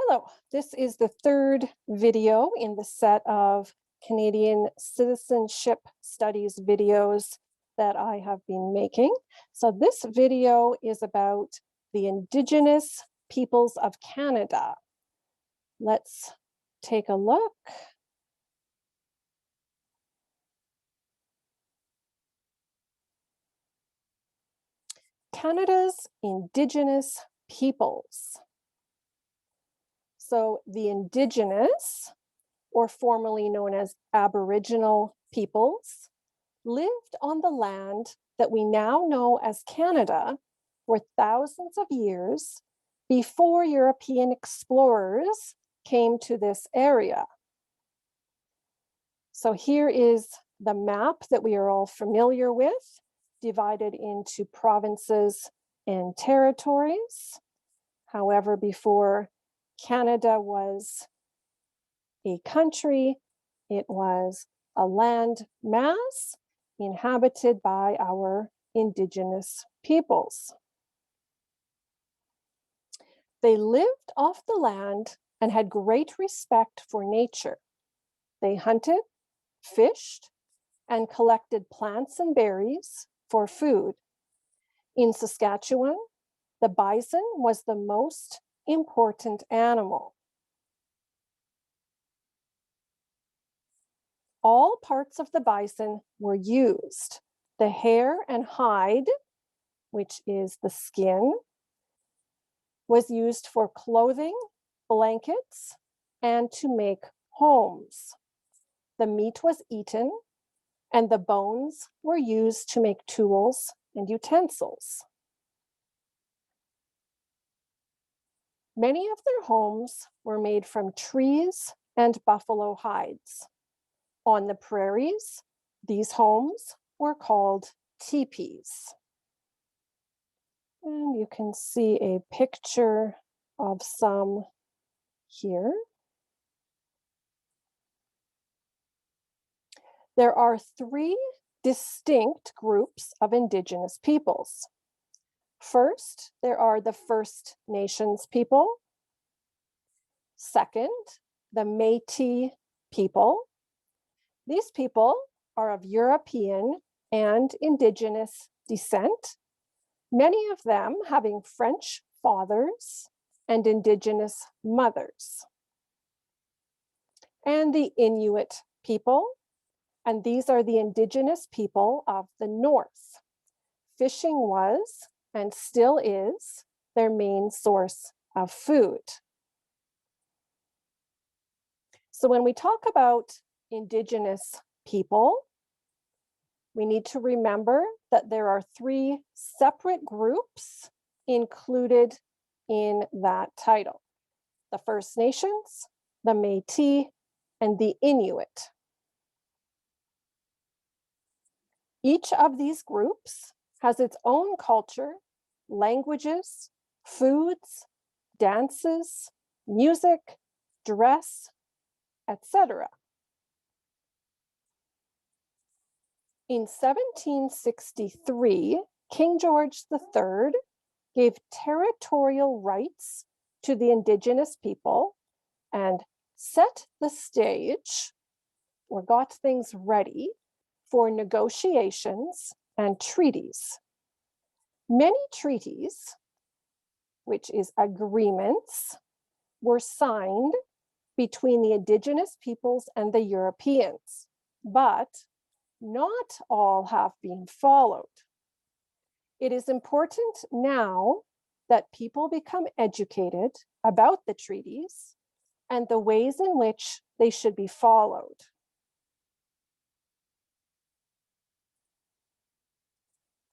Hello, this is the third video in the set of Canadian citizenship studies videos that I have been making. So this video is about the Indigenous peoples of Canada. Let's take a look. Canada's Indigenous peoples. So the Indigenous, or formerly known as Aboriginal peoples, lived on the land that we now know as Canada for thousands of years before European explorers came to this area. So here is the map that we are all familiar with, divided into provinces and territories. However, before Canada was a country, it was a land mass inhabited by our Indigenous peoples. They lived off the land and had great respect for nature. They hunted, fished, and collected plants and berries for food. In Saskatchewan, the bison was the most important animal. All parts of the bison were used. The hair and hide, which is the skin, was used for clothing, blankets, and to make homes. The meat was eaten, and the bones were used to make tools and utensils. Many of their homes were made from trees and buffalo hides. On the prairies, these homes were called teepees. And you can see a picture of some here. There are three distinct groups of Indigenous peoples. First, there are the First Nations people. Second, the Métis people. These people are of European and Indigenous descent, many of them having French fathers and Indigenous mothers. And the Inuit people, and these are the Indigenous people of the North. Fishing was, and still is, their main source of food. So when we talk about Indigenous people, we need to remember that there are three separate groups included in that title: the First Nations, the Métis, and the Inuit. Each of these groups has its own culture, languages, foods, dances, music, dress, etc. In 1763, King George III gave territorial rights to the Indigenous people and set the stage, or got things ready, for negotiations and treaties. Many treaties, which is agreements, were signed between the Indigenous peoples and the Europeans, but not all have been followed. It is important now that people become educated about the treaties and the ways in which they should be followed.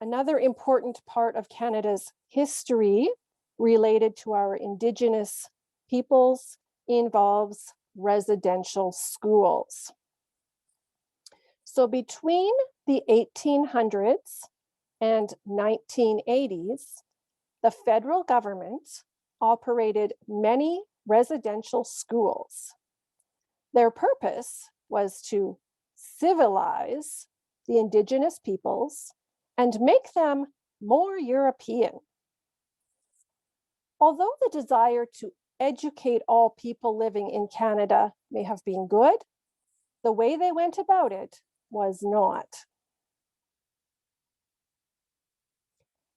Another important part of Canada's history related to our Indigenous peoples involves residential schools. So between the 1800s and 1980s, the federal government operated many residential schools. Their purpose was to civilize the Indigenous peoples and make them more European. Although the desire to educate all people living in Canada may have been good, the way they went about it was not.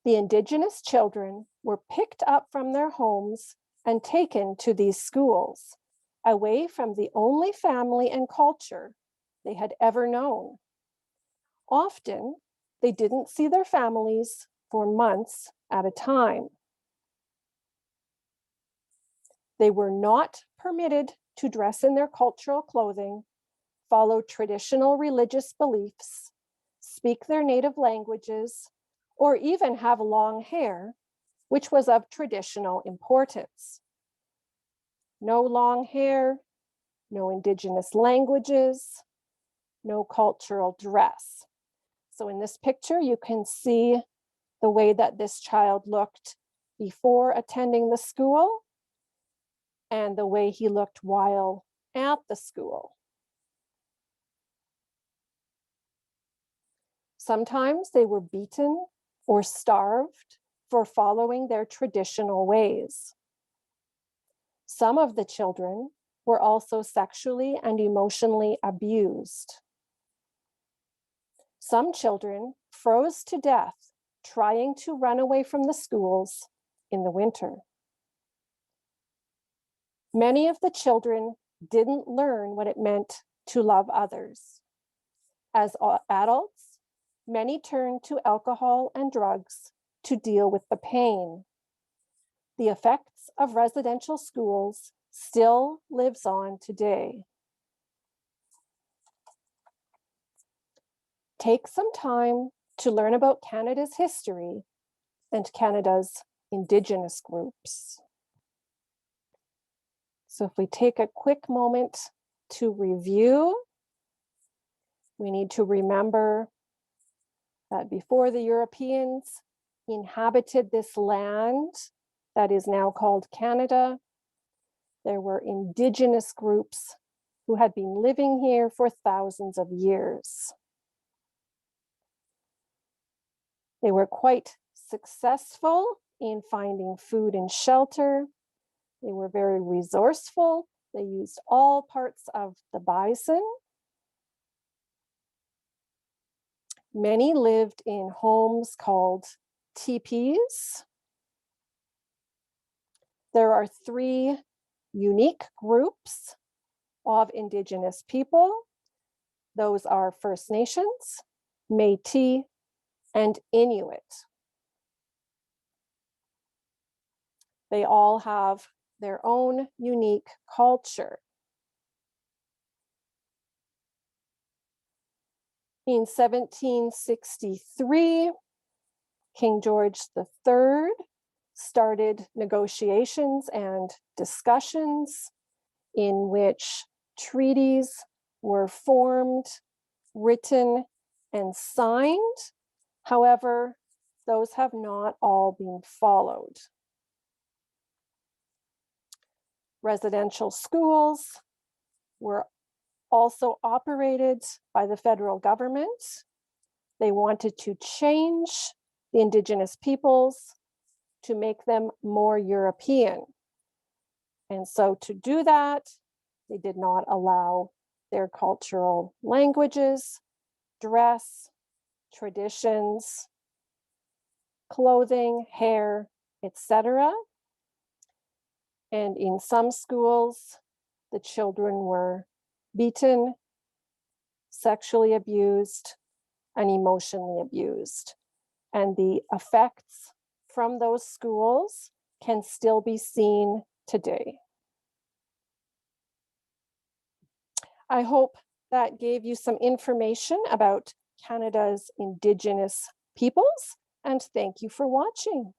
The Indigenous children were picked up from their homes and taken to these schools, away from the only family and culture they had ever known. Often, they didn't see their families for months at a time. They were not permitted to dress in their cultural clothing, follow traditional religious beliefs, speak their native languages, or even have long hair, which was of traditional importance. No long hair, no Indigenous languages, no cultural dress. So in this picture, you can see the way that this child looked before attending the school and the way he looked while at the school. Sometimes they were beaten or starved for following their traditional ways. Some of the children were also sexually and emotionally abused. Some children froze to death trying to run away from the schools in the winter. Many of the children didn't learn what it meant to love others. As adults, many turned to alcohol and drugs to deal with the pain. The effects of residential schools still lives on today. Take some time to learn about Canada's history and Canada's Indigenous groups. So if we take a quick moment to review, we need to remember that before the Europeans inhabited this land that is now called Canada, there were Indigenous groups who had been living here for thousands of years. They were quite successful in finding food and shelter. They were very resourceful. They used all parts of the bison. Many lived in homes called teepees. There are 3 unique groups of Indigenous people. Those are First Nations, Métis, and Inuit. They all have their own unique culture. In 1763, King George III started negotiations and discussions in which treaties were formed, written, and signed. However, those have not all been followed. Residential schools were also operated by the federal government. They wanted to change the Indigenous peoples to make them more European. And so to do that, they did not allow their cultural languages, dress, traditions, clothing, hair, etc. And in some schools, the children were beaten, sexually abused, and emotionally abused. And the effects from those schools can still be seen today. I hope that gave you some information about Canada's Indigenous peoples, and thank you for watching.